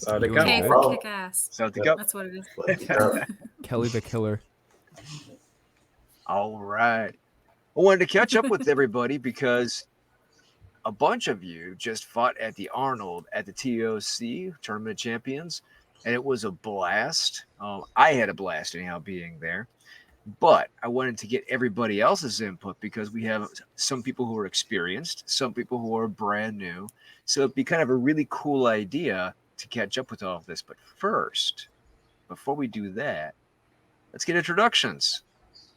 Saudi K Cup. for kick ass. Saudi Cup. That's what it is. Kelly the Killer. All right. I wanted to catch up with everybody because a bunch of you just fought at the Arnold at the TOC Tournament of Champions, and it was a blast. I had a blast anyhow being there. But I wanted to get everybody else's input because we have some people who are experienced, some people who are brand new. So it'd be kind of a really cool idea to catch up with all of this. But first, before we do that, let's get introductions.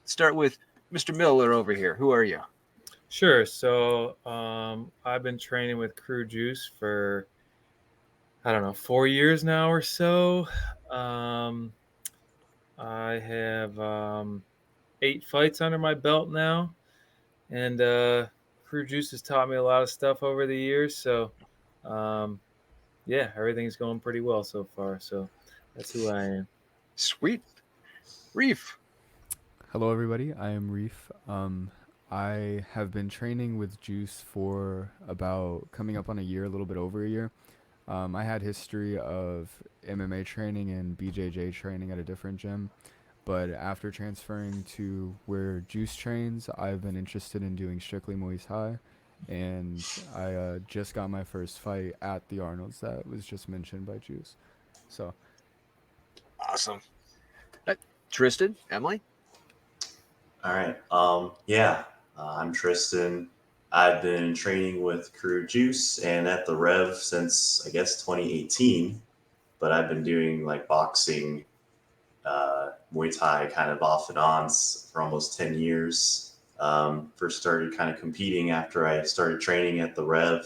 Start with Mr. Miller over here. Who are you? Sure. So I've been training with Kru Juice for, I don't know, 4 years now or so. I have 8 fights under my belt now. And Kru Juice has taught me a lot of stuff over the years. So, yeah, everything's going pretty well so far. So that's who I am. Sweet. Reef. Hello, everybody. I am Reef. I have been training with Juice for about coming up on a year, a little bit over a year. I had history of MMA training and BJJ training at a different gym, but after transferring to where Juice trains, I've been interested in doing strictly Muay Thai, and I just got my first fight at the Arnold's that was just mentioned by Juice. So, Awesome. Tristan, Emily. All right. I'm Tristan. I've been training with Kru Juice and at the Rev since, I guess, 2018. But I've been doing like boxing, Muay Thai kind of off and on for almost 10 years. First started kind of competing after I started training at the Rev.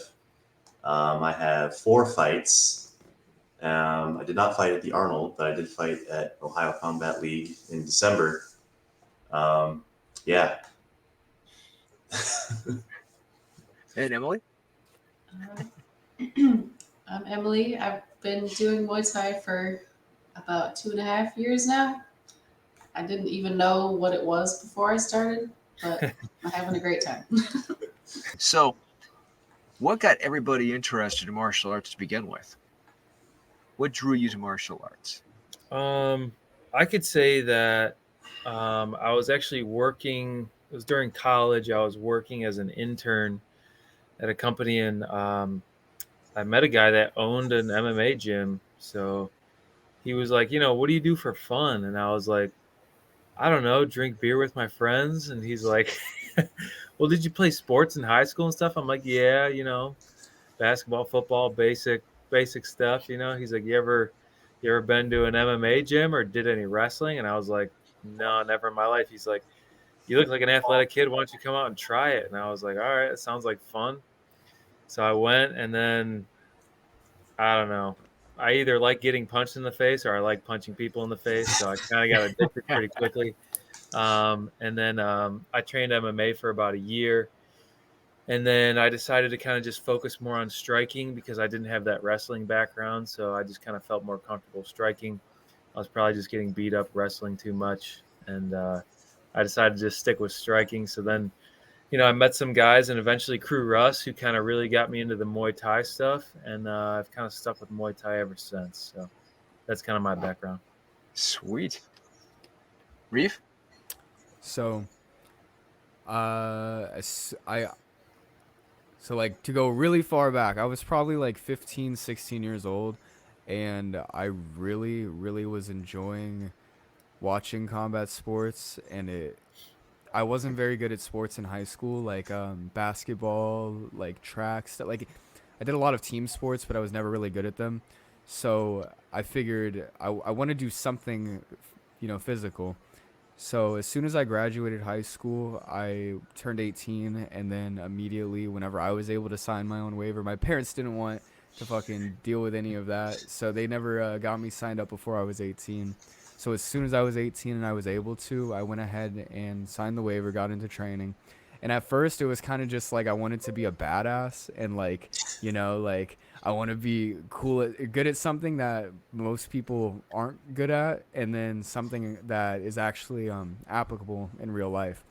I have 4 fights. I did not fight at the Arnold, but I did fight at Ohio Combat League in December. Yeah. And Emily? I'm Emily. I've been doing Muay Thai for about 2.5 years now. I didn't even know what it was before I started, but I'm having a great time. So, what got everybody interested in martial arts to begin with? What drew you to martial arts? I could say that I was actually working. It was during college. I was working as an intern at a company, and I met a guy that owned an MMA gym. So he was like, what do you do for fun? And I was like, I don't know, drink beer with my friends. And he's like, well, did you play sports in high school and stuff? I'm like, yeah, basketball, football, basic stuff. He's like, you ever been to an MMA gym or did any wrestling? And I was like, no, never in my life. He's like, you look like an athletic kid. Why don't you come out and try it? And I was like, all right, it sounds like fun. So I went, and then I don't know. I either like getting punched in the face or I like punching people in the face. So I kind of got addicted pretty quickly. And then I trained MMA for about a year. And then I decided to kind of just focus more on striking because I didn't have that wrestling background. So I just kind of felt more comfortable striking. I was probably just getting beat up wrestling too much. And I decided to just stick with striking. So then, I met some guys and eventually Kru Russ, who kind of really got me into the Muay Thai stuff. And I've kind of stuck with Muay Thai ever since. So that's kind of my background. Sweet. Reef? So, like to go really far back, I was probably like 15, 16 years old, and I really, really was enjoying watching combat sports, and I wasn't very good at sports in high school, like basketball, like track stuff. Like I did a lot of team sports, but I was never really good at them. So I figured I want to do something, physical. So as soon as I graduated high school, I turned 18, and then immediately whenever I was able to sign my own waiver, my parents didn't want to fucking deal with any of that, so they never got me signed up before I was 18. So as soon as I was 18 and I was able to, I went ahead and signed the waiver, got into training. And at first it was kind of just like I wanted to be a badass and like I want to be good at something that most people aren't good at, and then something that is actually applicable in real life.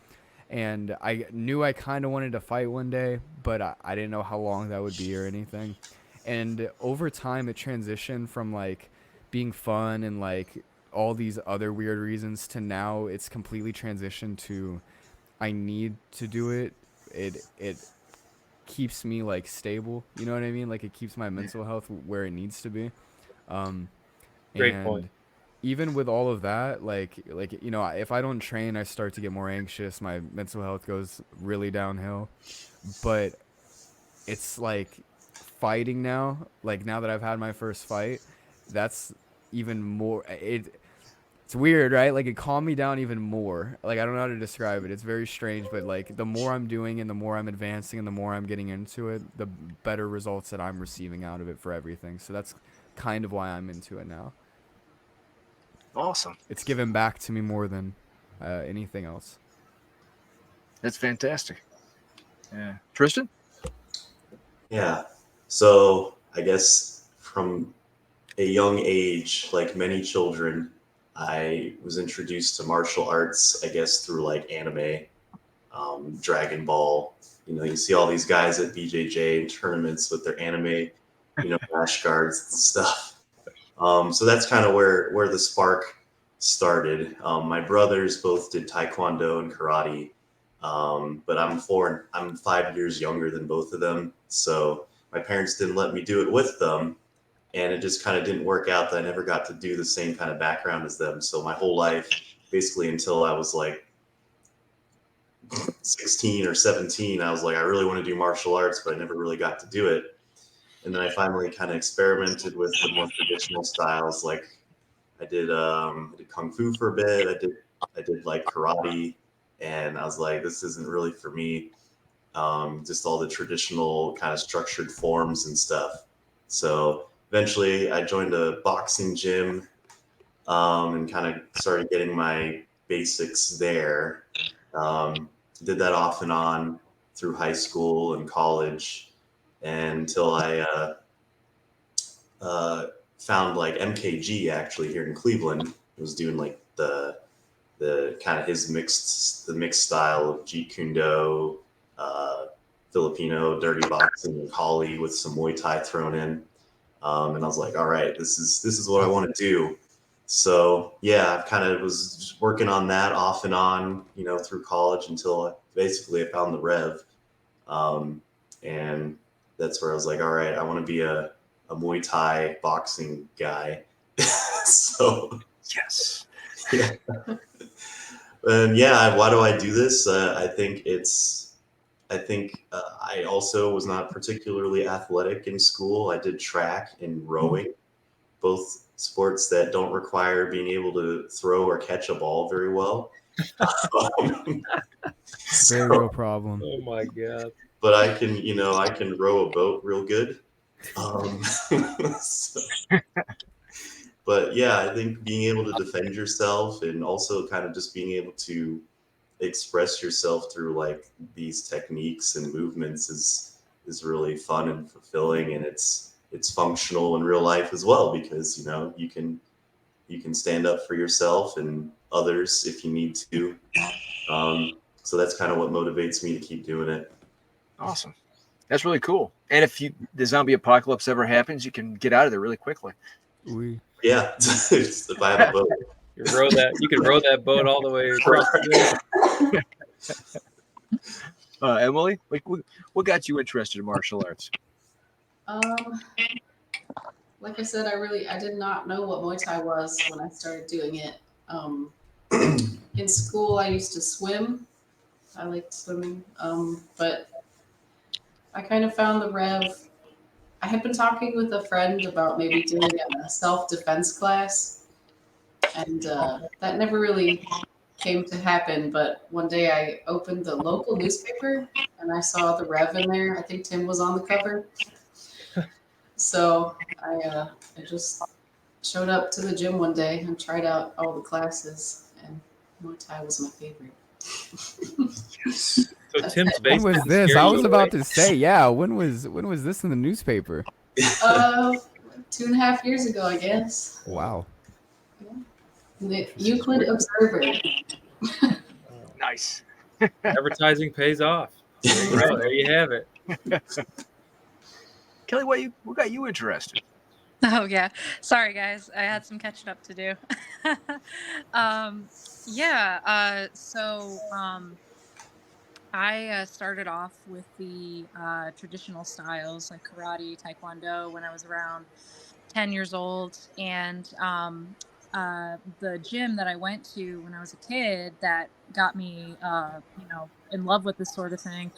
And I knew I kind of wanted to fight one day, but I didn't know how long that would be or anything. And over time, it transitioned from like being fun and like all these other weird reasons to now it's completely transitioned to I need to do it. It keeps me like stable. You know what I mean? Like it keeps my mental health where it needs to be. Um, Great point. and even with all of that, you know, if I don't train, I start to get more anxious. My mental health goes really downhill. But it's like fighting now. Like now that I've had my first fight, that's even more. It's weird, right? Like it calmed me down even more. Like I don't know how to describe it. It's very strange, but like the more I'm doing and the more I'm advancing and the more I'm getting into it, the better results that I'm receiving out of it for everything. So that's kind of why I'm into it now. Awesome. It's given back to me more than anything else. That's fantastic. Yeah. Tristan? Yeah. So I guess from a young age, like many children, I was introduced to martial arts, I guess, through like anime, Dragon Ball. You know, you see all these guys at BJJ and tournaments with their anime, rash guards and stuff. So that's kind of where the spark started. My brothers both did Taekwondo and karate, but I'm 5 years younger than both of them. So my parents didn't let me do it with them, and it just kind of didn't work out that I never got to do the same kind of background as them. So my whole life, basically until I was like 16 or 17, I was like, I really want to do martial arts, but I never really got to do it. And then I finally kind of experimented with the more traditional styles. Like I did kung fu for a bit. I did like karate, and I was like, this isn't really for me. Just all the traditional kind of structured forms and stuff. So eventually, I joined a boxing gym, and kind of started getting my basics there. Did that off and on through high school and college, and until I found like MKG actually here in Cleveland. He was doing like the kind of the mixed style of Jeet Kune Do, Filipino dirty boxing and Kali with some Muay Thai thrown in. And I was like, all right, this is what I want to do. So yeah, I kind of was just working on that off and on, through college until basically I found the Rev. And that's where I was like, all right, I want to be a Muay Thai boxing guy. So Yes. yeah. And yeah, why do I do this? I think I also was not particularly athletic in school. I did track and rowing, both sports that don't require being able to throw or catch a ball very well. Very real problem. Oh my god. But I can row a boat real good. So, but yeah, I think being able to defend yourself and also kind of just being able to express yourself through like these techniques and movements is really fun and fulfilling, and it's functional in real life as well, because you can stand up for yourself and others if you need to. So that's kind of what motivates me to keep doing it. Awesome. That's really cool. And if the zombie apocalypse ever happens, you can get out of there really quickly. Yeah, if I have a boat. You can row that boat all the way across the lake. Emily, what got you interested in martial arts? Like I said, I did not know what Muay Thai was when I started doing it. In school, I used to swim. I liked swimming, but I kind of found the Rev. I had been talking with a friend about maybe doing a self-defense class, and that never really came to happen. But one day I opened the local newspaper and I saw the Rev in there. I think Tim was on the cover. So I just showed up to the gym one day and tried out all the classes, and Muay Thai was my favorite. Yes. So Tim's When was basically this? scared I you was about away. to say, yeah. When was this in the newspaper? 2.5 years ago, I guess. Wow. The Euclid Observer. Nice. Advertising pays off. There you have it. Kelly, what got you interested? Oh yeah. Sorry guys. I had some catching up to do. um yeah, I started off with the traditional styles like karate, taekwondo when I was around 10 years old. And the gym that I went to when I was a kid that got me, in love with this sort of thing,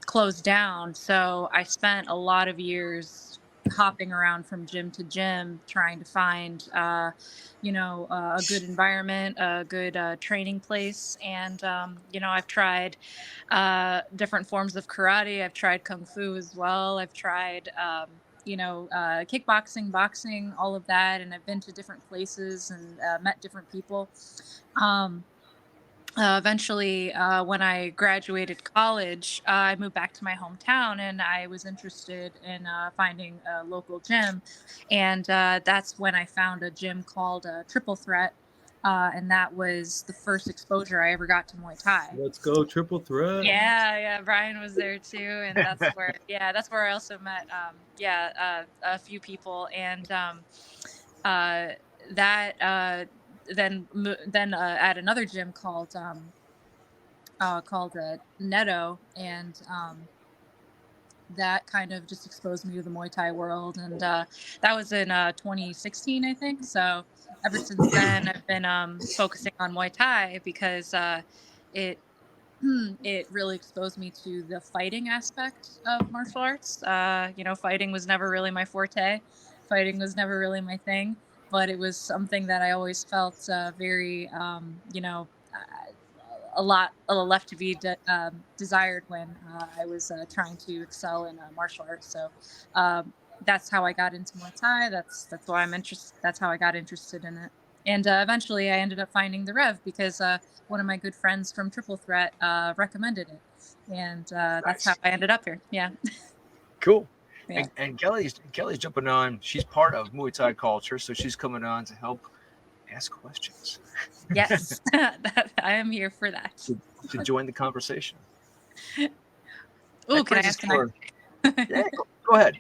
closed down. So I spent a lot of years hopping around from gym to gym trying to find a good environment, a good training place. And I've tried different forms of karate. I've tried kung fu as well. I've tried kickboxing, boxing, all of that. And I've been to different places and met different people. um, Eventually, when I graduated college, I moved back to my hometown and I was interested in finding a local gym. And that's when I found a gym called Triple Threat. And that was the first exposure I ever got to Muay Thai. Let's go triple threat. Yeah, yeah, Brian was there too, and that's where I also met, a few people, and uh, that then at another gym called Netto, and that kind of just exposed me to the Muay Thai world, and that was in 2016, I think. So ever since then, I've been focusing on Muay Thai because it it really exposed me to the fighting aspect of martial arts. Fighting was never really my forte. Fighting was never really my thing, but it was something that I always felt very, a left to be desired when I was trying to excel in martial arts. So that's how I got into Muay Thai. That's why I'm interested. That's how I got interested in it. And eventually, I ended up finding the Rev because one of my good friends from Triple Threat recommended it, and that's how Nice. I ended up here. Yeah, Cool. yeah. And Kelly's jumping on. She's part of Muay Thai Culture, so she's coming on to help ask questions, Yes, I am here for that. to join the conversation. Oh, That can I brings us ask to an our, yeah, go ahead.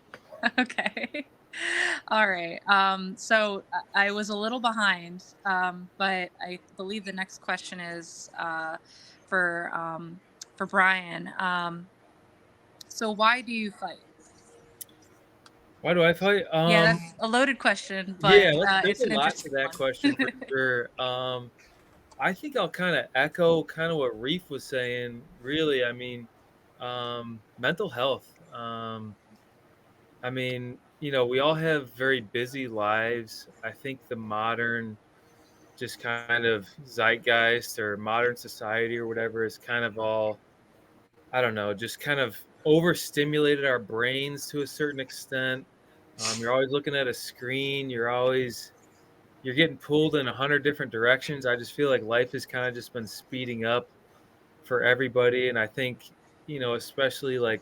Okay. All right. So I was a little behind, but I believe the next question is for Brian. So why do you fight? Why do I fight? Yeah, that's a loaded question, Yeah, but there's it's a an lot to interesting that one. question for sure. I think I'll kind of echo kind of what Reef was saying. Really, I mean, mental health. I mean, we all have very busy lives. I think the modern, just kind of zeitgeist or modern society or whatever is kind of all, I don't know, just kind of overstimulated our brains to a certain extent. You're always looking at a screen. You're getting pulled in 100 different directions. I just feel like life has kind of just been speeding up for everybody. And I think, especially like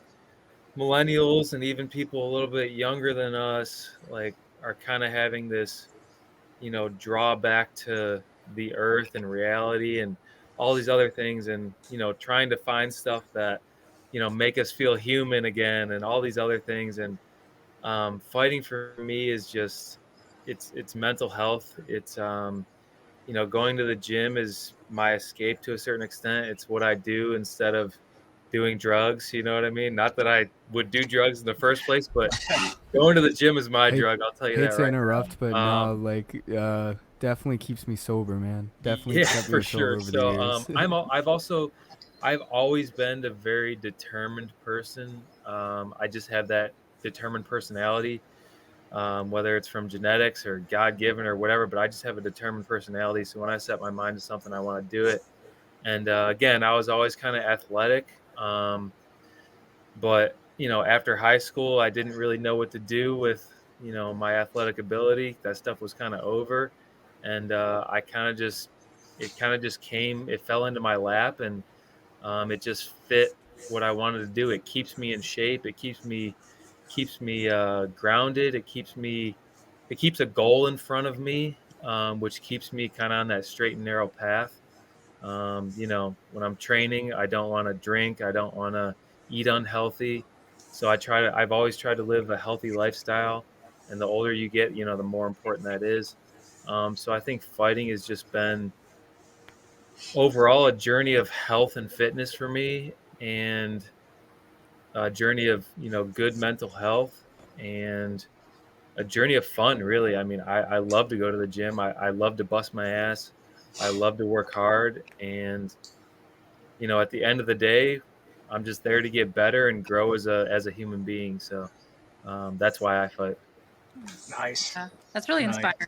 millennials and even people a little bit younger than us, like are kind of having this, drawback to the earth and reality and all these other things. And, trying to find stuff that, make us feel human again and all these other things. And fighting for me is just, it's mental health. It's, going to the gym is my escape to a certain extent. It's what I do instead of doing drugs. You know what I mean? Not that I would do drugs in the first place, but going to the gym is my Hate, drug. I'll tell you hate that to right interrupt, but now. no, like, definitely keeps me sober, man. Definitely Yeah, kept for me sober sure. over the So years. I've always been a very determined person. I just have that determined personality, whether it's from genetics or God given or whatever. But I just have a determined personality. So when I set my mind to something, I want to do it. And again, I was always kind of athletic. But after high school, I didn't really know what to do with my athletic ability. That stuff was kind of over, and I kind of just it kind of just came. It fell into my lap, and it just fit what I wanted to do. It keeps me in shape. It keeps me grounded. It keeps a goal in front of me, which keeps me kind of on that straight and narrow path. When I'm training, I don't want to drink. I don't want to eat unhealthy. So I've always tried to live a healthy lifestyle, and the older you get, the more important that is. So I think fighting has just been overall a journey of health and fitness for me, and a journey of good mental health, and a journey of fun, really. I mean, I love to go to the gym. I love to bust my ass. I love to work hard, and at the end of the day, I'm just there to get better and grow as a human being. So that's why I fight. Nice. Yeah, that's really Nice. inspiring.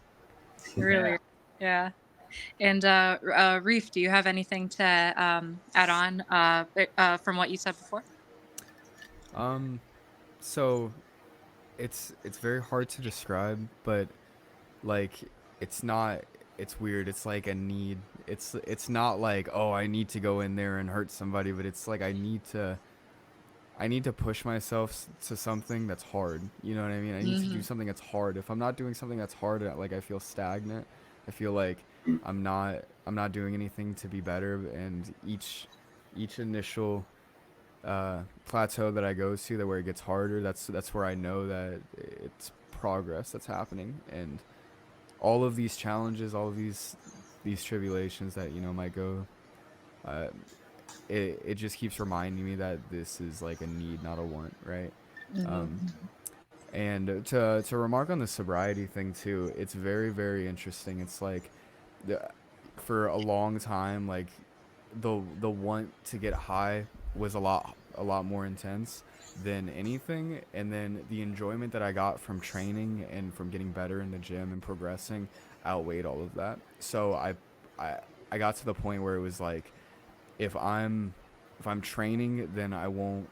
It really Yeah. is. Yeah. And Reef, do you have anything to add on from what you said before? Um, so it's very hard to describe, but like it's weird. It's like a need. It's not like, oh, I need to go in there and hurt somebody, but it's like I need to push myself to something that's hard. You know what I mean? I need to do Hmm. something that's hard. If I'm not doing something that's hard, like I feel stagnant. I feel like I'm not doing anything to be better. And each initial plateau that I go to, that where it gets harder, that's where I know that it's progress that's happening. And all of these challenges, all of these tribulations that might go. Uh, it just keeps reminding me that this is like a need, not a want, right? Hmm. Um, and to remark on the sobriety thing too, it's very very interesting. It's like the, for a long time, like the want to get high was a lot more intense than anything, and then the enjoyment that I got from training and from getting better in the gym and progressing outweighed all of that. So I I got to the point where it was like, if I'm training, then I won't,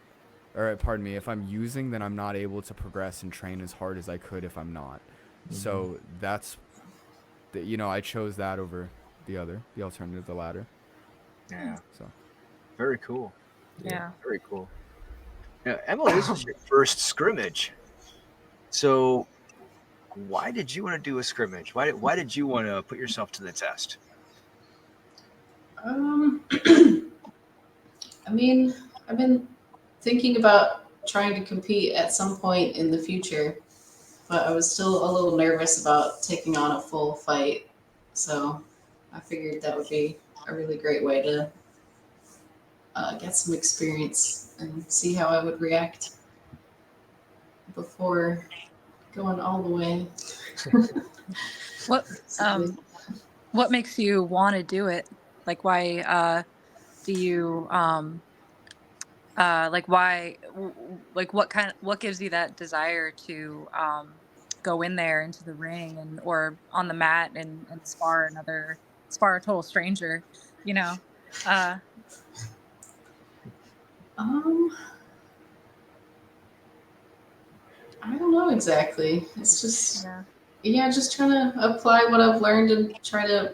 or pardon me, if I'm using, then I'm not able to progress and train as hard as I could if I'm not. Hmm. So that's I chose that over the alternative, the latter. Yeah. So Very cool. Yeah. Yeah. Very cool. Now, Emily, this was your first scrimmage. So why did you want to do a scrimmage? Why did you want to put yourself to the test? Um, I mean, I've been thinking about trying to compete at some point in the future, but I was still a little nervous about taking on a full fight. So I figured that would be a really great way to get some experience and see how I would react before going all the way. What Basically. um what makes you want to do it? Like why do you like why like what gives you that desire to go in there into the ring and or on the mat and spar a total stranger, you know? Uh Um, I don't know exactly. It's just, yeah. yeah, just trying to apply what I've learned and try to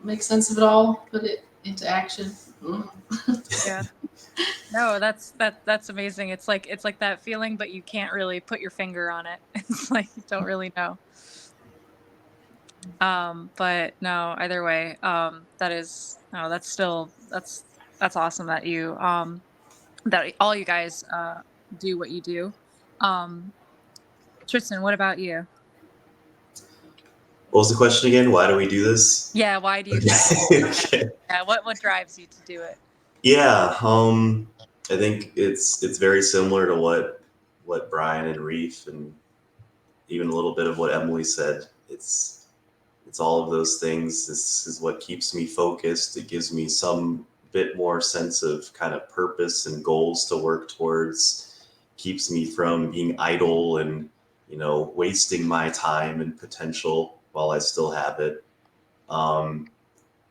make sense of it all, put it into action. Mm. Yeah. No, that's amazing. It's like that feeling, but you can't really put your finger on it. It's like you don't really know. But no, either way, that is no, that's still that's awesome that you that all you guys do what you do. Um, Tristan, what about you? What was the question again? Why do we do this? Yeah, why do you do it? Okay. Yeah, Okay. yeah. What drives you to do it? Yeah, I think it's very similar to what Brian and Reef and even a little bit of what Emily said. It's all of those things. This is what keeps me focused. It gives me some bit more sense of kind of purpose and goals to work towards. Keeps me from being idle and wasting my time and potential while I still have it. Um,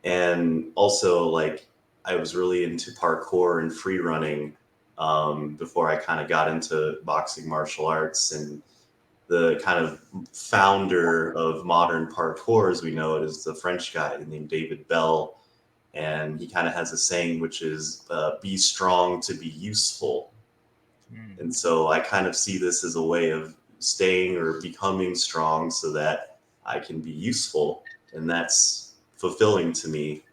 and also, like, I was really into parkour and free running before I kind of got into boxing martial arts. And the kind of founder of modern parkour, as we know it, is the French guy named David Bell. And he kind of has a saying, which is be strong to be useful. Mm. And so I kind of see this as a way of staying or becoming strong so that I can be useful. And that's fulfilling to me.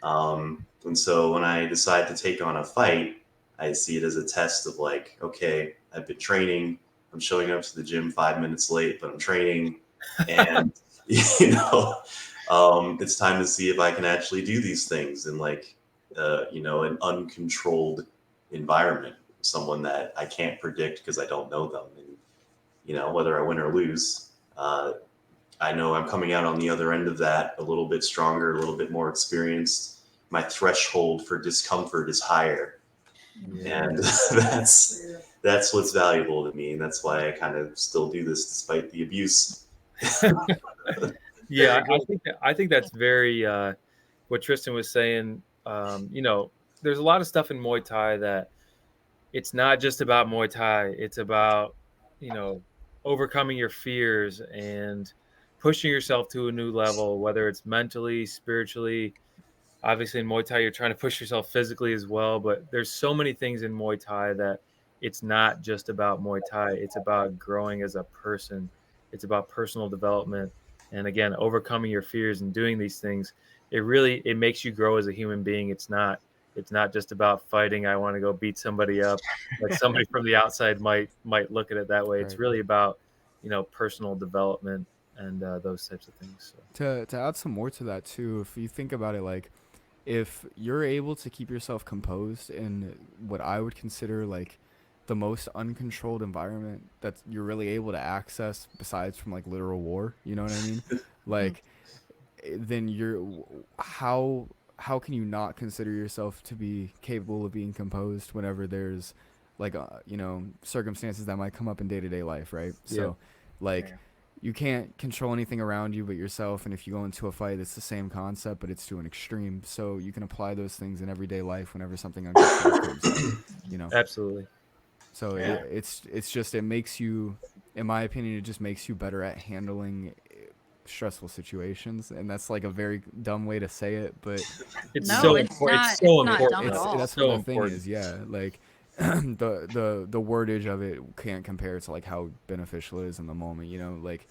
And so when I decide to take on a fight, I see it as a test of like, okay, I've been training. I'm showing up to the gym 5 minutes late, but I'm training, and you know, it's time to see if I can actually do these things in like, an uncontrolled environment. Someone that I can't predict because I don't know them, and whether I win or lose. I know I'm coming out on the other end of that a little bit stronger, a little bit more experienced. My threshold for discomfort is higher, and that's what's valuable to me, and that's why I kind of still do this despite the abuse. Yeah, I think that's very what Tristan was saying. There's a lot of stuff in Muay Thai that it's not just about Muay Thai. It's about, overcoming your fears and pushing yourself to a new level, whether it's mentally, spiritually. Obviously, in Muay Thai, you're trying to push yourself physically as well. But there's so many things in Muay Thai that it's not just about Muay Thai. It's about growing as a person. It's about personal development. And again, overcoming your fears and doing these things, it makes you grow as a human being. It's not just about fighting. I want to go beat somebody up. Like somebody from the outside might look at it that way. It's Right. really about, personal development and those types of things. So. To add some more to that too, if you think about it, like if you're able to keep yourself composed in what I would consider like the most uncontrolled environment that you're really able to access besides from like literal war, you know what I mean? Like then how can you not consider yourself to be capable of being composed whenever there's like circumstances that might come up in day-to-day life, right? Yeah. So like you can't control anything around you but yourself, and if you go into a fight, it's the same concept, but it's to an extreme. So you can apply those things in everyday life whenever something uncontrolled comes up. Absolutely. So it makes you, in my opinion, it just makes you better at handling stressful situations, and that's like a very dumb way to say it, but It's No, so it's important. not. It's so It's not important. dumb at all. that's So what the thing important. is. Yeah, like the wordage of it can't compare to like how beneficial it is in the moment. Like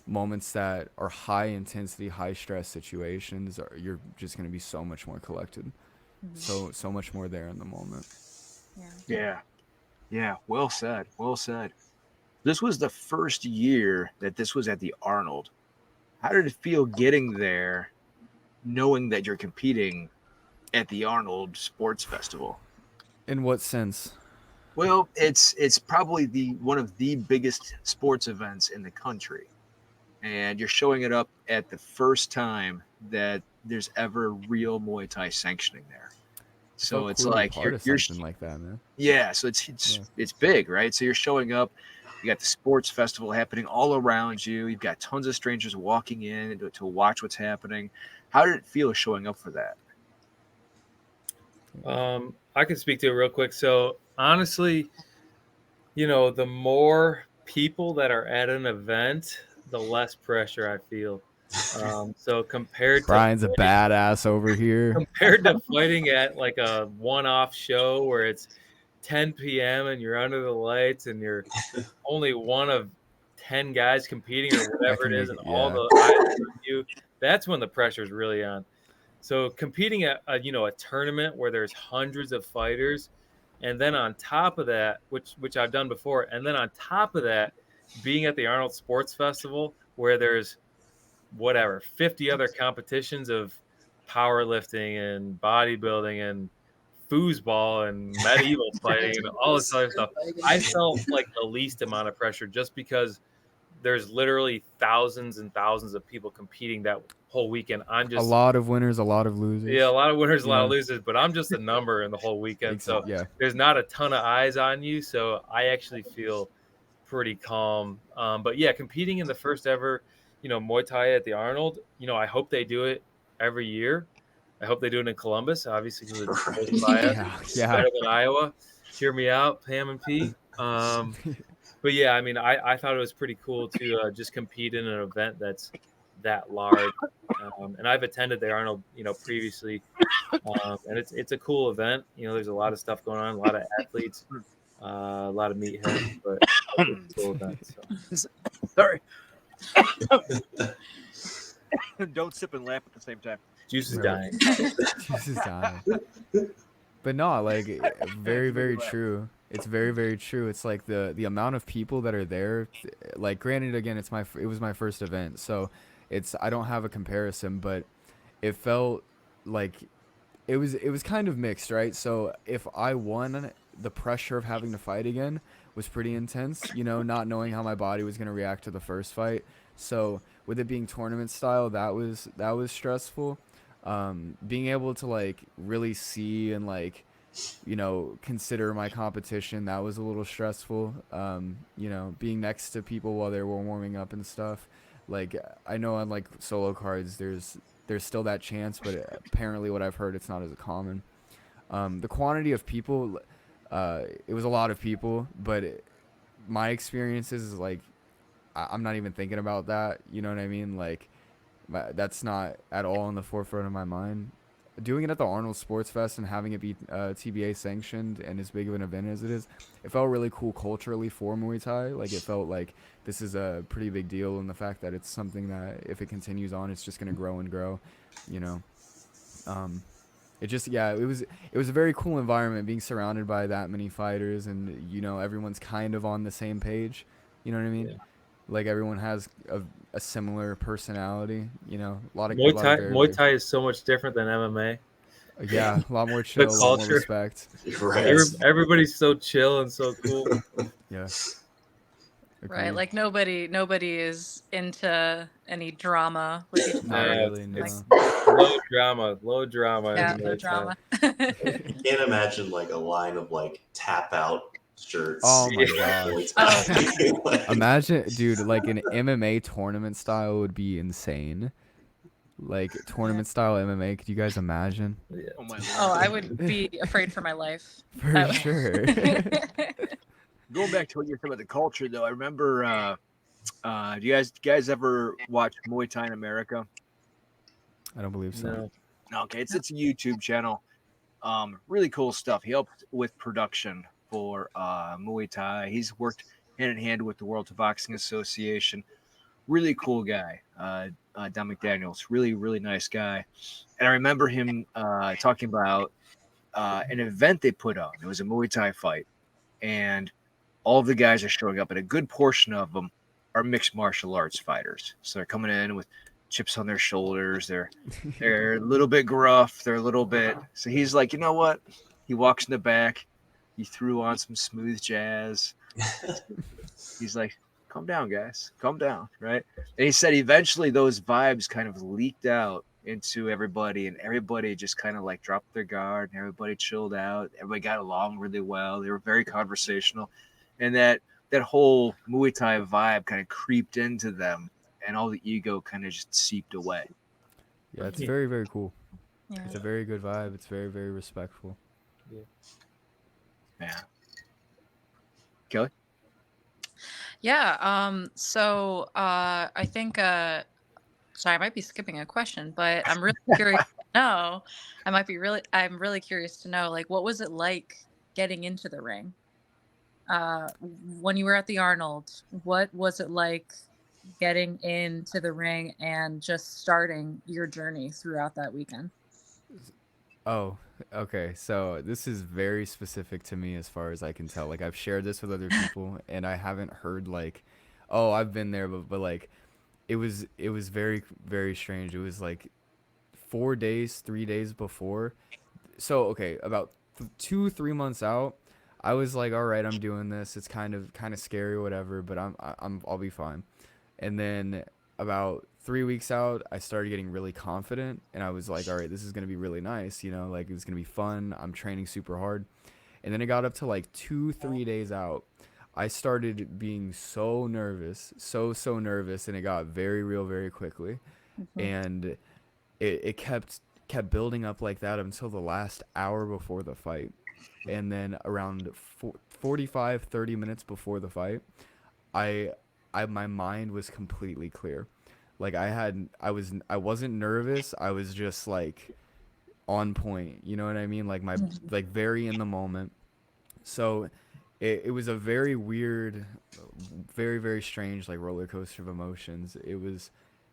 moments that are high intensity, high stress situations, you're just going to be so much more collected, so much more there in the moment. Yeah. Well said. This was the first year that this was at the Arnold. How did it feel getting there, knowing that you're competing at the Arnold Sports Festival? In what sense? Well, it's probably one of the biggest sports events in the country, and you're showing it up at the first time that there's ever real Muay Thai sanctioning there. So it's cool to be like part of you're something like that, man. yeah. So it's big, right? So you're showing up. You got the sports festival happening all around you. You've got tons of strangers walking in to watch what's happening. How did it feel showing up for that? I can speak to it real quick. So honestly, the more people that are at an event, the less pressure I feel. So Brian's a badass over here. compared to fighting at like a one-off show where it's 10 p.m. and you're under the lights and you're only one of 10 guys competing or whatever it is, and all the eyes are on you, that's when the pressure is really on. So competing at a tournament where there's hundreds of fighters, and then on top of that, which I've done before, and then on top of that, being at the Arnold Sports Festival where there's 50 other competitions of powerlifting and bodybuilding and foosball and medieval fighting and all this other stuff, I felt like the least amount of pressure just because there's literally thousands and thousands of people competing that whole weekend. I'm just a lot of winners, a lot of losers. a lot of winners, a lot of losers, but I'm just a number in the whole weekend. So there's not a ton of eyes on you. So I actually feel pretty calm. But yeah, competing in the first ever, Muay Thai at the Arnold, I hope they do it every year. I hope they do it in Columbus, obviously, because it's close by us. It's better than Iowa. Hear me out, Pam and Pete. But yeah, I mean, I thought it was pretty cool to just compete in an event that's that large. And I've attended the Arnold, previously, and it's a cool event. There's a lot of stuff going on, a lot of athletes, a lot of meatheads, but it's a cool event. So. Sorry. Don't sip and laugh at the same time. Juice is dying. Juice is dying. But no, like very, To make very you laugh. true. It's very, very true. It's like the amount of people that are there. Like, granted, again, it was my first event, so I don't have a comparison, but it felt like it was kind of mixed, right? So if I won, the pressure of having to fight again was pretty intense, not knowing how my body was going to react to the first fight. So with it being tournament style, that was stressful. Being able to like really see and like consider my competition, that was a little stressful. Being next to people while they were warming up and stuff. Like, I know on like solo cards, there's still that chance, but apparently what I've heard, it's not as common. The quantity of people, it was a lot of people, but my experiences is like, I'm not even thinking about that. You know what I mean? Like, that's not at all in the forefront of my mind. Doing it at the Arnold Sports Fest and having it be TBA sanctioned and as big of an event as it is, it felt really cool culturally for Muay Thai. Like, it felt like this is a pretty big deal, and the fact that it's something that if it continues on, it's just gonna grow and grow. You know, it just yeah, it was a very cool environment being surrounded by that many fighters, and everyone's kind of on the same page. You know what I mean? Yeah. Like, everyone has a similar personality. A Muay lot of Thai very Muay very Thai is so much different than MMA. yeah, a lot more The chill, a lot more culture, respect. Right. everybody's so chill and so cool. Yeah, Right, agreed. like nobody is into any drama with each Not other. No, really, Like, it's no. low drama in yeah, no Muay Thai. drama. I can't imagine like a line of like tap out Oh shirts my for like Muay gosh. Oh, Thai. Like, Imagine, dude, like an MMA tournament style would be insane. Like, yeah. tournament style MMA, could you guys imagine? Yeah. Oh my Oh, lord. I would be afraid for my life. For That sure. Going back to what you're talking about the culture, though, I remember. Do you guys ever watch Muay Thai in America? I don't believe so. No. Okay, it's a YouTube channel. Really cool stuff. He helped with production for Muay Thai. He's worked hand in hand with the World Thaiboxing Association. Really cool guy. Don McDaniel's really really nice guy. And I remember him talking about an event they put on. It was a Muay Thai fight, and all of the guys are showing up, and a good portion of them are mixed martial arts fighters. So they're coming in with chips on their shoulders. They're a little bit gruff. They're a little bit. So he's like, you know what? He walks in the back. He threw on some smooth jazz. He's like, calm down, guys. Calm down. Right. And he said eventually those vibes kind of leaked out into everybody, and everybody just kind of like dropped their guard, and everybody chilled out. Everybody got along really well. They were very conversational. And that whole Muay Thai vibe kind of creeped into them, and all the ego kind of just seeped away. Yeah, it's very, very cool. yeah. It's a very good vibe. It's very, very respectful. Yeah. Yeah. Kelly? Yeah. So I think sorry, I might be skipping a question, but I'm really curious to know. I'm really curious to know, like, what was it like getting into the ring? When you were at the Arnold, what was it like getting into the ring and just starting your journey throughout that weekend? Oh, okay. So this is very specific to me as far as I can tell. Like, I've shared this with other people, and I haven't heard like, oh, I've been there, but like, it was very, very strange. It was like 4 days, 3 days before. So okay, about 2, 3 months out, I was like, all right, I'm doing this. It's kind of scary, or whatever, but I'll be fine. And then about 3 weeks out, I started getting really confident, and I was like, all right, this is gonna be really nice. Like, it's gonna be fun. I'm training super hard. And then it got up to like 2, 3 days out. I started being so nervous, so nervous, and it got very real very quickly. Mhm. And it kept building up like that until the last hour before the fight. And then around 45 30 minutes before the fight, I my mind was completely clear. Like, I wasn't nervous. I was just like on point. You know what I mean? Like, like very in the moment. So it was a very weird, very, very strange, like, roller coaster of emotions. It was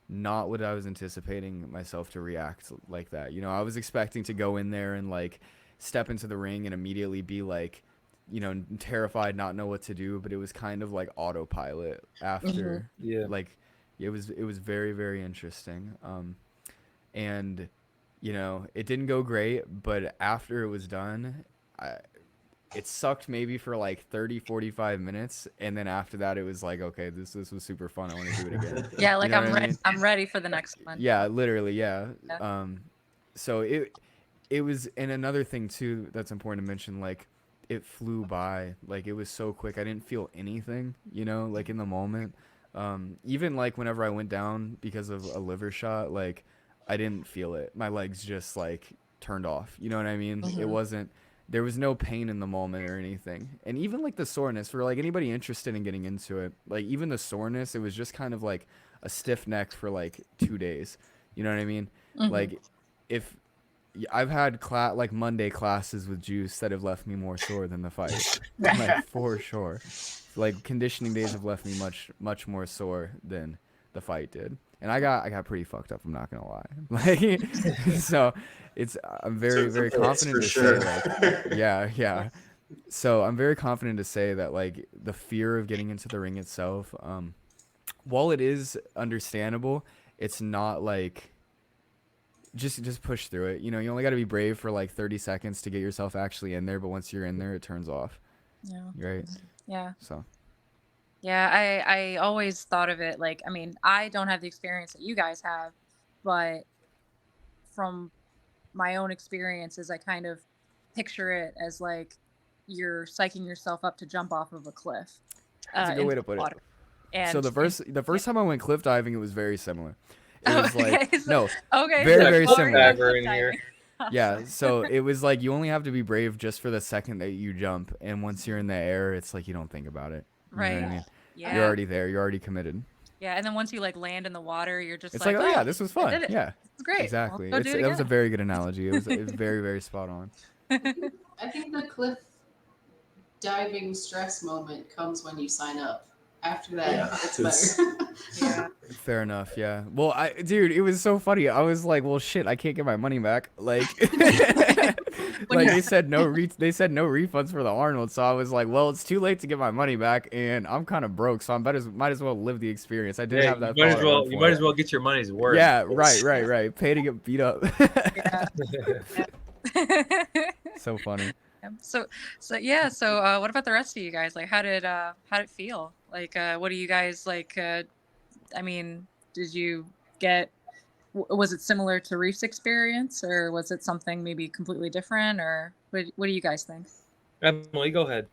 not what I was anticipating myself to react like that. I was expecting to go in there and like step into the ring and immediately be like, you know, terrified, not know what to do, but it was kind of like autopilot after. Yeah. Like it was very, very interesting. And you know, it didn't go great, but after it was done, it sucked maybe for like 30, 45 minutes. And then after that, it was like, okay, this was super fun. I want to do it again. Yeah, You like know I'm what I ready. mean? I'm ready for the next one. Yeah, literally. Yeah. Yeah. So it was, and another thing too, that's important to mention, like it flew by, like it was so quick. I didn't feel anything, you know, like in the moment. Even like whenever I went down because of a liver shot, like I didn't feel it. My legs just like turned off. You know what I mean? It wasn't, there was no pain in the moment or anything. And even like the soreness, for like anybody interested in getting into it, like even the soreness, it was just kind of like a stiff neck for like 2 days. You know what I mean? Like if I've had like Monday classes with Juice that have left me more sore than the fight, like for sure. Like conditioning days have left me much more sore than the fight did, and I got pretty fucked up. I'm not gonna lie. Like, so I'm very confident to say, like, yeah. So I'm very confident to say that like the fear of getting into the ring itself, while it is understandable, it's not like just push through it. You know, you only got to be brave for like 30 seconds to get yourself actually in there, but once you're in there, it turns off. Yeah. Right? Yeah. So. Yeah, I always thought of it like, I mean, I don't have the experience that you guys have, but from my own experiences, I kind of picture it as like you're psyching yourself up to jump off of a cliff. That's a good way to put it. So the first time I went cliff diving, it was very similar. It was like very similar. Yeah, so it was like you only have to be brave just for the second that you jump, and once you're in the air, it's like you don't think about it. You know what I mean? Yeah. You're already there. You're already committed. Yeah, and then once you like land in the water, you're just it's like, oh yeah, this was fun. Yeah, it's great. Exactly. That was a very good analogy. It was very, very spot on. I think the cliff diving stress moment comes when you sign up. After that, it's better. Yeah. Fair enough. Yeah. Well, dude, it was so funny. I was like, well, shit, I can't get my money back. Like, like they said no refunds for the Arnold. So I was like, well, it's too late to get my money back, and I'm kind of broke, so I might as well live the experience. I did have that. You might as well get your money's worth. Yeah. Right. Pay to get beat up. So funny. So what about the rest of you guys? Like, how'd it feel? Like, what do you guys like? I mean, was it similar to Reef's experience, or was it something maybe completely different, or what do you guys think? Emily, go ahead.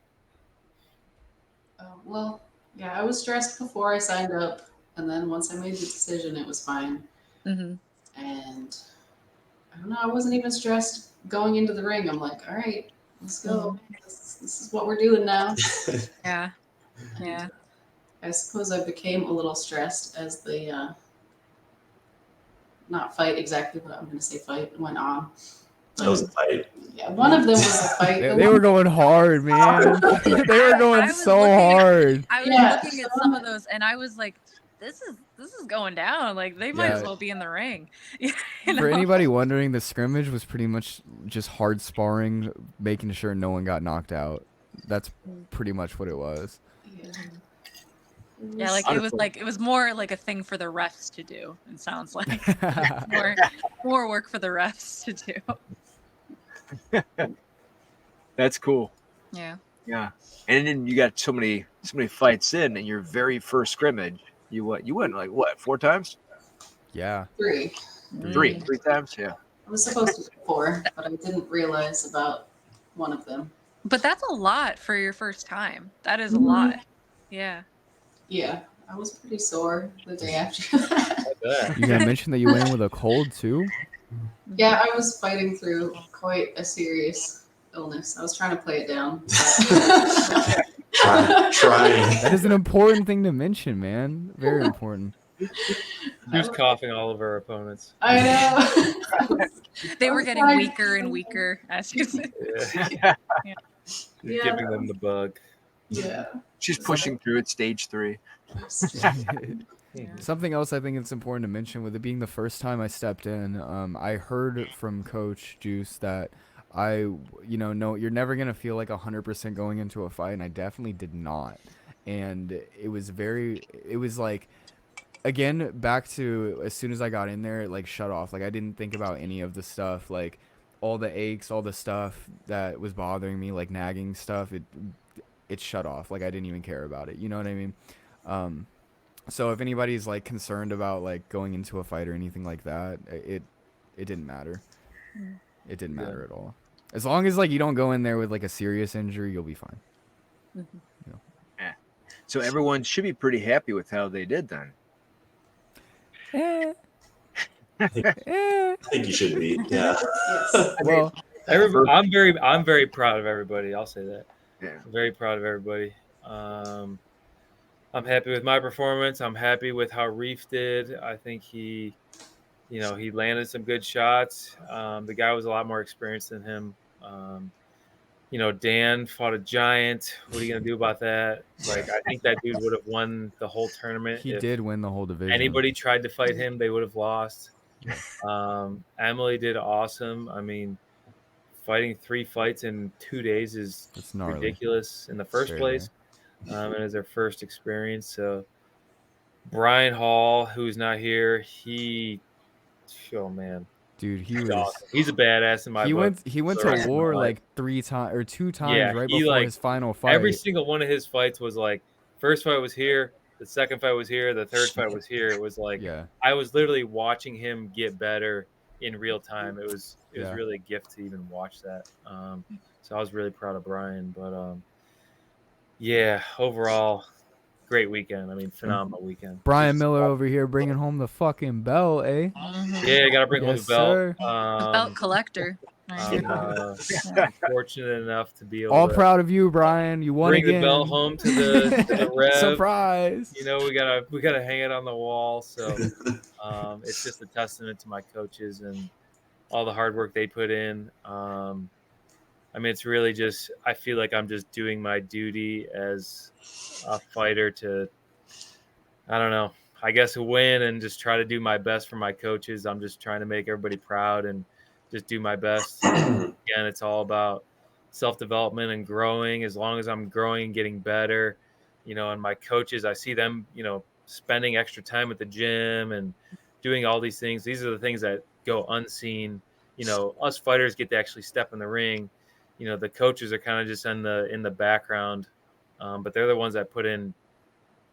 Well, yeah, I was stressed before I signed up, and then once I made the decision, it was fine. And I don't know, I wasn't even stressed going into the ring. I'm like, all right, let's go. This is what we're doing now. Yeah. I suppose I became a little stressed as the not fight exactly, but I'm going to say fight went on. That was a fight. Yeah, one of them was a fight. They were going hard, man. They were going so hard. I was looking at some of those, and I was like, this is going down. Like, they might as well be in the ring. For anybody wondering, the scrimmage was pretty much just hard sparring, making sure no one got knocked out. That's pretty much what it was. Yeah, like it was more like a thing for the refs to do. It sounds like more work for the refs to do. That's cool. Yeah. And then you got so many fights in your very first scrimmage. You went like what, 4 times? Yeah. 3 times. Yeah. I was supposed to do 4, but I didn't realize about one of them. But that's a lot for your first time. That is a lot. Yeah. Yeah, I was pretty sore the day after that. You gonna mention that you went in with a cold too? Yeah, I was fighting through quite a serious illness. I was trying to play it down. Trying. That is an important thing to mention, man. Very important. Who's coughing all of our opponents? I know. They were getting weaker and weaker as you said. You're giving them the bug. Yeah. She's pushing through at stage 3. Something else I think it's important to mention, with it being the first time I stepped in, I heard from Coach Juice that no, you're never gonna feel like 100% going into a fight, and I definitely did not. And it was like, again, back to as soon as I got in there, it like shut off. Like I didn't think about any of the stuff, like all the aches, all the stuff that was bothering me, like nagging stuff. It shut off. Like I didn't even care about it. You know what I mean? So if anybody's like concerned about like going into a fight or anything like that, it didn't matter. It didn't matter at all. As long as like you don't go in there with like a serious injury, you'll be fine. Yeah. So everyone should be pretty happy with how they did then. I think you should be. Yeah. Yes. Well, I'm very proud of everybody. I'll say that. Yeah. I'm very proud of everybody. I'm happy with my performance. I'm happy with how Reef did. I think he landed some good shots. The guy was a lot more experienced than him. Dan fought a giant. What are you going to do about that? Like, I think that dude would have won the whole tournament. he if did win the whole division. anybody tried to fight him, they would have lost. Emily did awesome. I mean, fighting 3 fights in 2 days is ridiculous in the first place. And it's their first experience. So Brian Hall, who's not here, man. Dude, he's awesome. He's a badass in my book. He went to war like 3 times or 2 times right before his final fight. Every single one of his fights was like, first fight was here, the second fight was here, the third fight was here. It was like, I was literally watching him get better in real time. It was really a gift to even watch that. So I was really proud of Brian. But overall, great weekend. I mean, phenomenal weekend. Brian Miller over here bringing home the fucking belt, eh? Yeah, got to bring home the belt. Belt collector. I'm fortunate enough to be able all to proud of you, Brian. You won bring again. the belt home to the Rev. Surprise! We gotta hang it on the wall. So it's just a testament to my coaches and all the hard work they put in. I mean, it's really just, I feel like I'm just doing my duty as a fighter to, I don't know, I guess win and just try to do my best for my coaches. I'm just trying to make everybody proud and just do my best. Again, it's all about self-development and growing. As long as I'm growing and getting better, and my coaches, I see them, spending extra time at the gym and doing all these things. These are the things that go unseen. Us fighters get to actually step in the ring. The coaches are kind of just in the background, but they're the ones that put in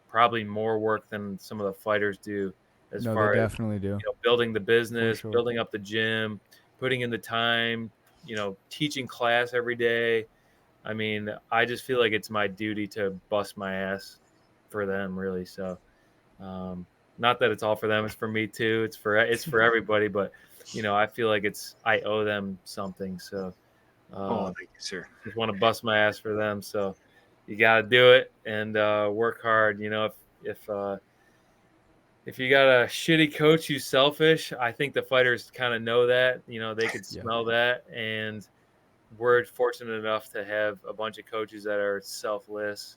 probably more work than some of the fighters do. They definitely do. Building the business, building up the gym, putting in the time, teaching class every day. I mean, I just feel like it's my duty to bust my ass for them, really. So, not that it's all for them; it's for me too. It's for everybody. But I feel like I owe them something. So. Thank you, sir. Just want to bust my ass for them. So you got to do it and work hard. If you got a shitty coach who's selfish, I think the fighters kind of know that. They could smell that. And we're fortunate enough to have a bunch of coaches that are selfless,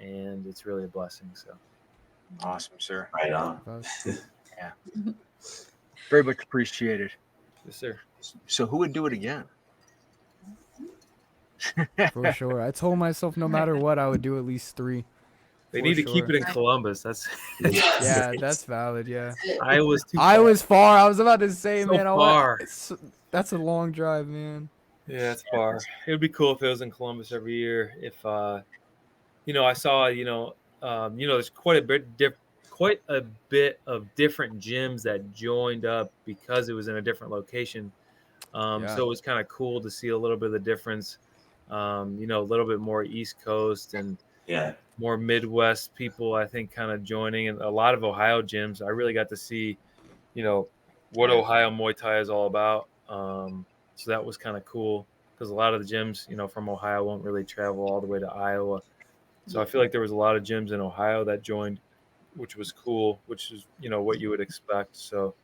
and it's really a blessing. So awesome, sir. Right on. Yeah. Very much appreciated. Yes, sir. So who would do it again? For sure. I told myself no matter what, I would do at least 3. They need to keep it in Columbus. That's that's valid. Yeah. I was far. I was about to say, so man, far. That's a long drive, man. Yeah, it's far. It would be cool if it was in Columbus every year. If I saw, there's quite a bit of different gyms that joined up because it was in a different location. So it was kind of cool to see a little bit of the difference. A little bit more East Coast and more Midwest people, I think, kind of joining, and a lot of Ohio gyms. I really got to see, what Ohio Muay Thai is all about. So that was kind of cool because a lot of the gyms, from Ohio won't really travel all the way to Iowa. So I feel like there was a lot of gyms in Ohio that joined, which was cool, which is, what you would expect. So,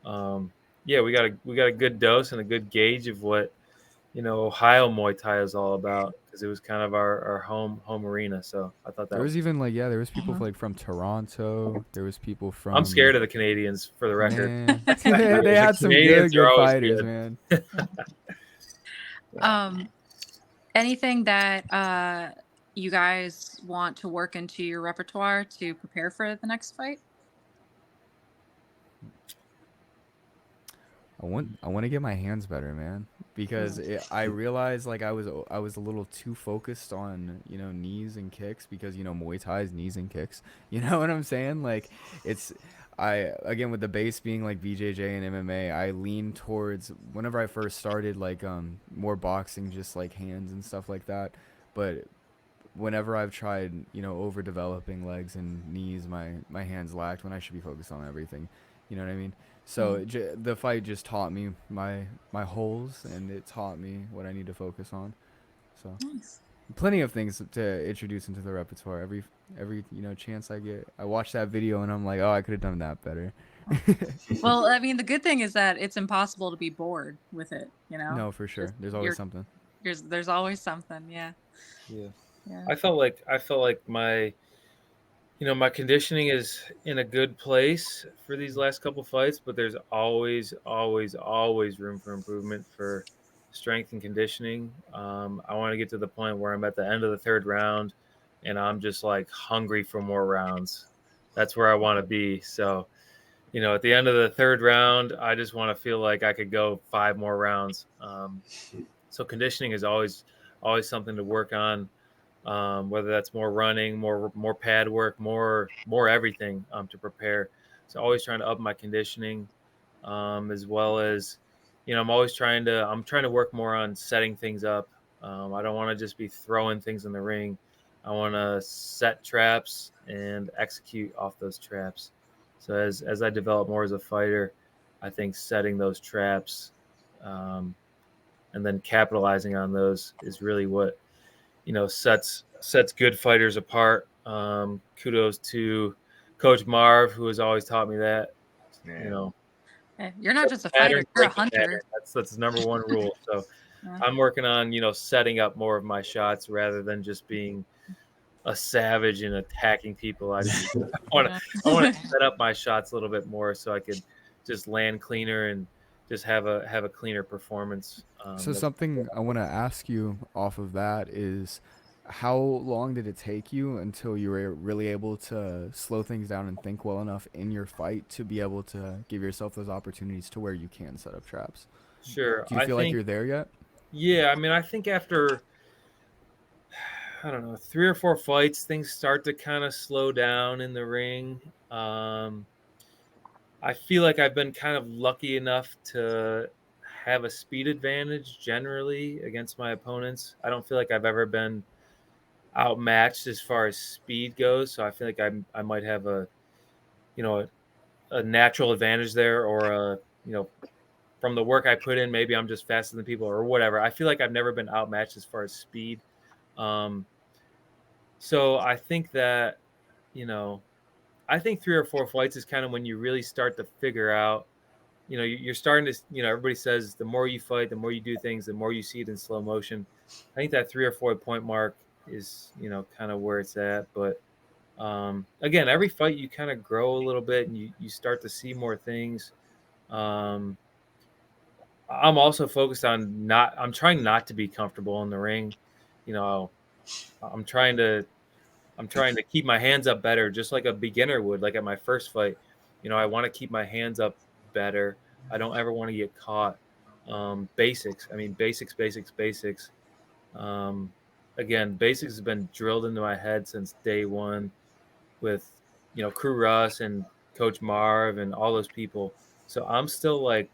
we got a good dose and a good gauge of what, Ohio Muay Thai is all about, because it was kind of our home arena. So I thought that there was even there was people from Toronto. There was people from. I'm scared of the Canadians, for the record. they had some good fighters, good. man. Um, anything that you guys want to work into your repertoire to prepare for the next fight? I want to get my hands better, man, because I realized like I was a little too focused on knees and kicks because Muay Thai is knees and kicks. You know what I'm saying? Like it's I again with the base being like BJJ and MMA, I lean towards whenever I first started like more boxing, just like hands and stuff like that. But whenever I've tried, over developing legs and knees, my hands lacked when I should be focused on everything. You know what I mean? So the fight just taught me my holes, and it taught me what I need to focus on. So Nice. plenty of things to introduce into the repertoire. Every chance I get, I watch that video and I'm like, oh, I could have done that better. Well, I mean, the good thing is that it's impossible to be bored with it. No, for sure. Just There's always something. there's always something. Yeah. Yeah. Yeah. I felt like my conditioning is in a good place for these last couple fights, but there's always room for improvement for strength and conditioning. I want to get to the point where I'm at the end of the third round and I'm just like hungry for more rounds. That's where I want to be. So, at the end of the third round, I just want to feel like I could go 5 more rounds. So conditioning is always something to work on, whether that's more running, more pad work, more everything to prepare. So always trying to up my conditioning, as well as I'm trying to work more on setting things up. I don't want to just be throwing things in the ring. I want to set traps and execute off those traps. So as I develop more as a fighter, I think setting those traps, um, and then capitalizing on those is really what sets good fighters apart. Kudos to Coach Marv, who has always taught me that. You Yeah. know, You're not set just the a fighter, pattern, you're a break the pattern. hunter. That's the number one rule. So Yeah. I'm working on setting up more of my shots rather than just being a savage and attacking people. I want Yeah. to I want to set up my shots a little bit more so I could just land cleaner and just have a cleaner performance. So That's something I want to ask you off of that is how long did it take you until you were really able to slow things down and think well enough in your fight to be able to give yourself those opportunities to where you can set up traps? sure. Do you I feel like think you're there yet? Yeah. I mean, I think after I don't know 3 or 4 fights, things start to kind of slow down in the ring. I feel like I've been kind of lucky enough to have a speed advantage generally against my opponents. I don't feel like I've ever been outmatched as far as speed goes. So I feel like I might have you know, a natural advantage there, or from the work I put in, maybe I'm just faster than people or whatever. I feel like I've never been outmatched as far as speed. Um, so I think that, you know, I think 3 or 4 fights is kind of when you really start to figure out, you're starting to, everybody says the more you fight, the more you do things, the more you see it in slow motion. I think that 3 or 4 point mark is, kind of where it's at. But again, every fight you kind of grow a little bit and you start to see more things. Um, I'm also focused on I'm trying not to be comfortable in the ring. You know, I'm trying to keep my hands up better, just like a beginner would, like at my first fight. I want to keep my hands up better. I don't ever want to get caught. Basics. I mean, basics. Um, Again, basics has been drilled into my head since day one with, Kru Russ and Coach Marv and all those people. So I'm starting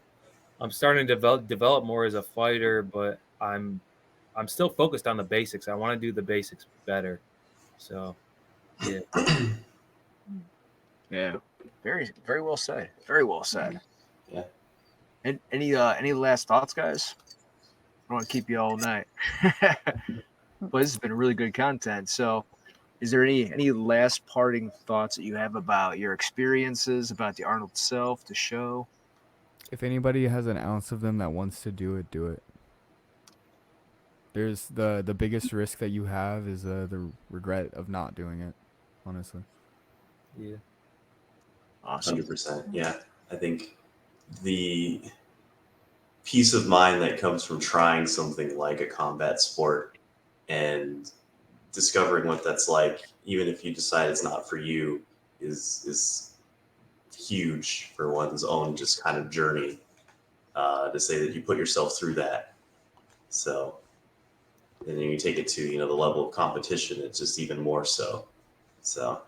to develop more as a fighter, but I'm still focused on the basics. I want to do the basics better. So yeah. Yeah. Very, very well said. Very well said. Yeah. And any last thoughts, guys? I don't want to keep you all night. But this has been really good content. So is there any last parting thoughts that you have about your experiences, about the Arnold itself, the show? If anybody has an ounce of them that wants to do it, do it. There's the biggest risk that you have is the regret of not doing it, honestly. Yeah. Awesome. 100%. Yeah. I think the peace of mind that comes from trying something like a combat sport and discovering what that's like, even if you decide it's not for you, is huge for one's own just kind of journey. To say that you put yourself through that, so and then you take it to the level of competition, it's just even more so. So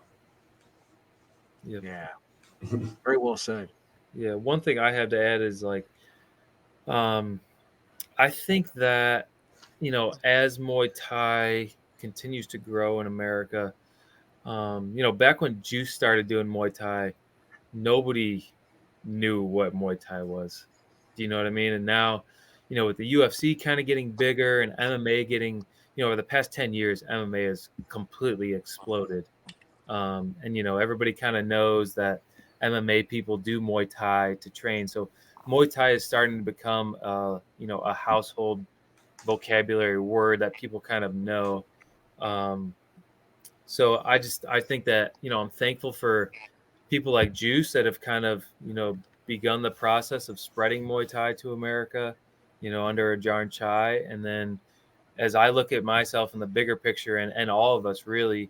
Yeah. Very well said. Yeah, one thing I have to add is like, I think that as Muay Thai continues to grow in America, back when Juice started doing Muay Thai, nobody knew what Muay Thai was. Do you know what I mean? And now, with the UFC kind of getting bigger and MMA getting, over the past 10 years, MMA has completely exploded. And everybody kind of knows that MMA people do Muay Thai to train. So Muay Thai is starting to become, a household vocabulary word that people kind of know. Um, so I think that I'm thankful for people like Juice that have kind of begun the process of spreading Muay Thai to America, under Ajahn Chai, and then as I look at myself in the bigger picture and all of us really,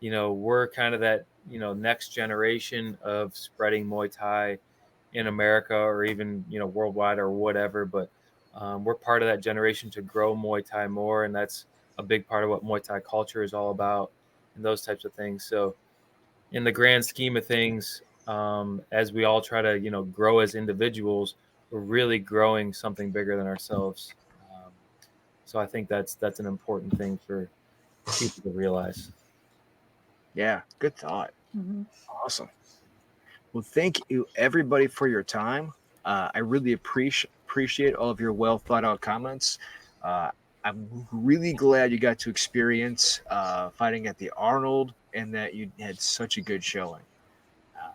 we're kind of that, next generation of spreading Muay Thai in America or even, worldwide or whatever. But we're part of that generation to grow Muay Thai more. And that's a big part of what Muay Thai culture is all about and those types of things. So in the grand scheme of things, as we all try to, grow as individuals, we're really growing something bigger than ourselves. So I think that's an important thing for people to realize. Yeah, good thought. Mm-hmm. Awesome. Well, thank you everybody for your time. I really appreciate all of your well thought out comments. I'm really glad you got to experience fighting at the Arnold and that you had such a good showing. Uh,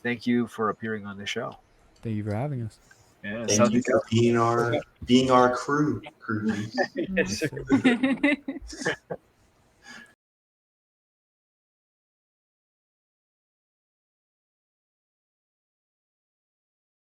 Thank you for appearing on the show. Thank you for having us. Yeah, Thank you for being our crew, Kru Juice. Yes, Yes, sir. sir.